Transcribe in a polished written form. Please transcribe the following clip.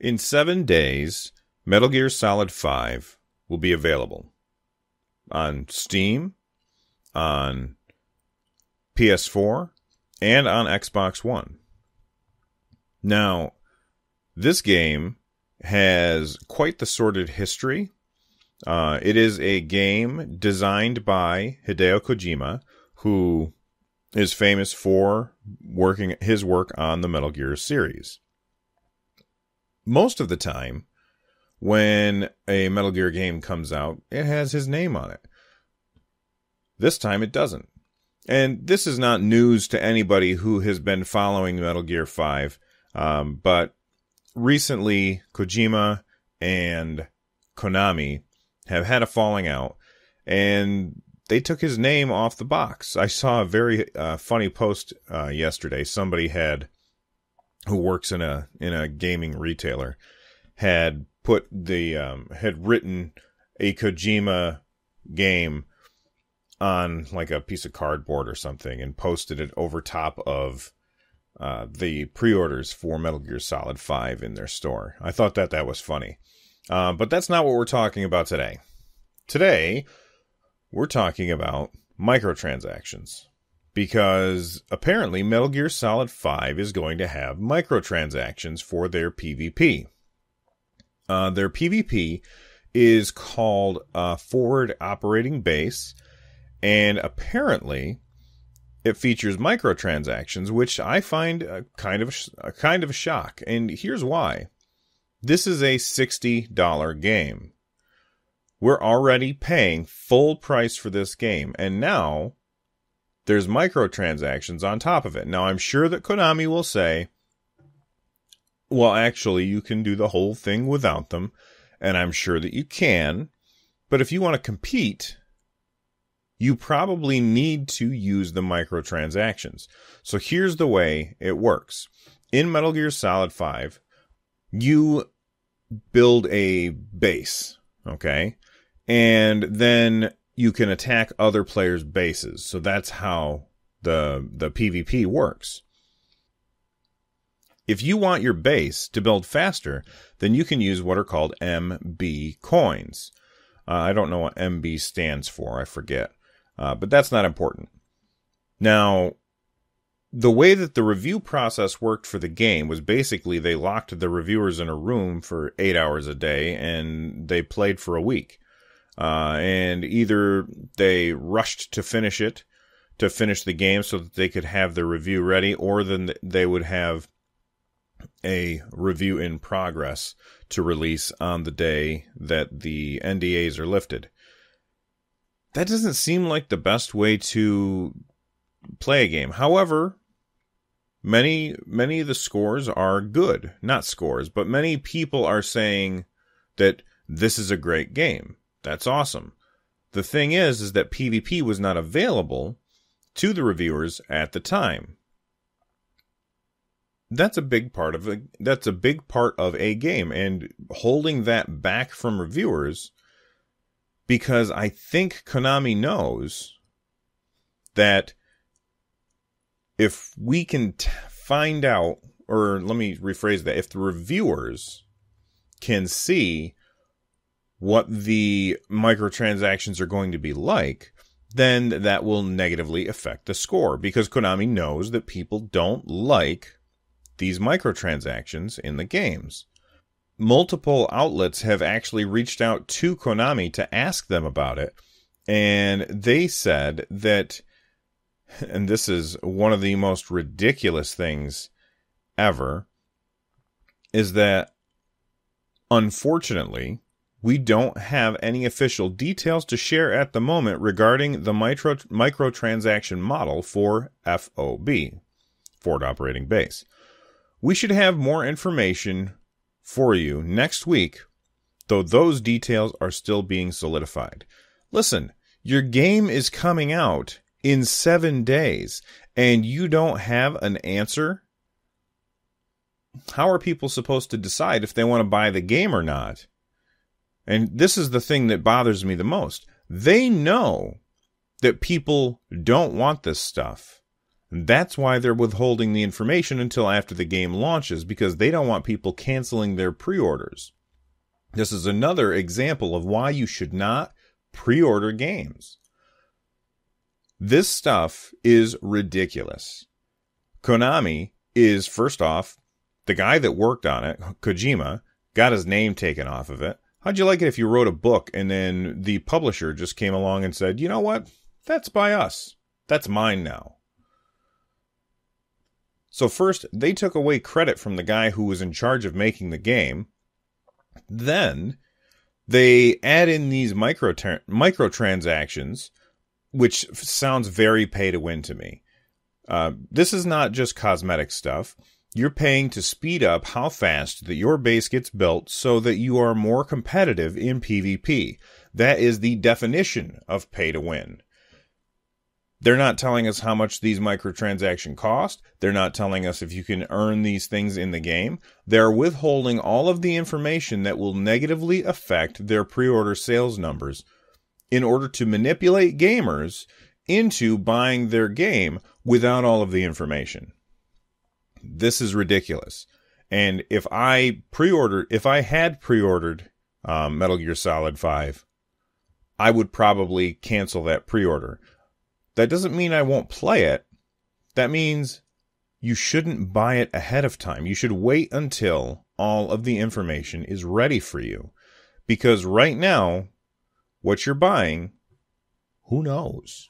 In 7 days, Metal Gear Solid 5 will be available on Steam, on PS4, and on Xbox One. Now, this game has quite the sordid history. It is a game designed by Hideo Kojima, who is famous for his work on the Metal Gear series. Most of the time, when a Metal Gear game comes out, it has his name on it. This time it doesn't. And this is not news to anybody who has been following Metal Gear 5, but recently Kojima and Konami have had a falling out, and they took his name off the box. I saw a very funny post yesterday. Somebody who works in a gaming retailer, had written a Kojima game on like a piece of cardboard or something and posted it over top of the pre-orders for Metal Gear Solid 5 in their store. I thought that was funny. But that's not what we're talking about today. Today, we're talking about microtransactions. Because apparently Metal Gear Solid 5 is going to have microtransactions for their PvP. Their PvP is called Forward Operating Base, and apparently it features microtransactions, which I find a kind of a shock. And here's why. This is a $60 game. We're already paying full price for this game, and now there's microtransactions on top of it. Now, I'm sure that Konami will say, well, actually, you can do the whole thing without them, and I'm sure that you can, but if you want to compete, you probably need to use the microtransactions. So here's the way it works. In Metal Gear Solid 5, you build a base, okay? And then you can attack other players' bases. So that's how the PvP works. If you want your base to build faster, then you can use what are called MB coins. I don't know what MB stands for. I forget. But that's not important. Now, the way that the review process worked for the game was basically they locked the reviewers in a room for 8 hours a day, and they played for a week. And either they rushed to finish the game so that they could have the review ready, or then they would have a review in progress to release on the day that the NDAs are lifted. That doesn't seem like the best way to play a game. However, many of the scores are good. Not scores, but many people are saying that this is a great game. That's awesome. The thing is that PvP was not available to the reviewers at the time. That's a big part of a game, and holding that back from reviewers, because I think Konami knows that if we can find out, or let me rephrase that, if the reviewers can see what the microtransactions are going to be like, then that will negatively affect the score, because Konami knows that people don't like these microtransactions in the games. Multiple outlets have actually reached out to Konami to ask them about it, and they said that, and this is one of the most ridiculous things ever, is that unfortunately we don't have any official details to share at the moment regarding the microtransaction model for FOB, Forward Operating Base. We should have more information for you next week, though those details are still being solidified. Listen, your game is coming out in 7 days, and you don't have an answer? How are people supposed to decide if they want to buy the game or not? And this is the thing that bothers me the most. They know that people don't want this stuff. And that's why they're withholding the information until after the game launches, because they don't want people canceling their pre-orders. This is another example of why you should not pre-order games. This stuff is ridiculous. Konami is, first off, the guy that worked on it, Kojima, got his name taken off of it. How'd you like it if you wrote a book and then the publisher just came along and said, you know what? That's by us. That's mine now. So first, they took away credit from the guy who was in charge of making the game. Then they add in these microtransactions, which sounds very pay to win to me. This is not just cosmetic stuff. You're paying to speed up how fast that your base gets built so that you are more competitive in PvP. That is the definition of pay to win. They're not telling us how much these microtransactions cost. They're not telling us if you can earn these things in the game. They're withholding all of the information that will negatively affect their pre-order sales numbers in order to manipulate gamers into buying their game without all of the information. This is ridiculous. And if I had pre-ordered Metal Gear Solid 5, I would probably cancel that pre-order. That doesn't mean I won't play it. That means you shouldn't buy it ahead of time. You should wait until all of the information is ready for you. Because right now, what you're buying, who knows?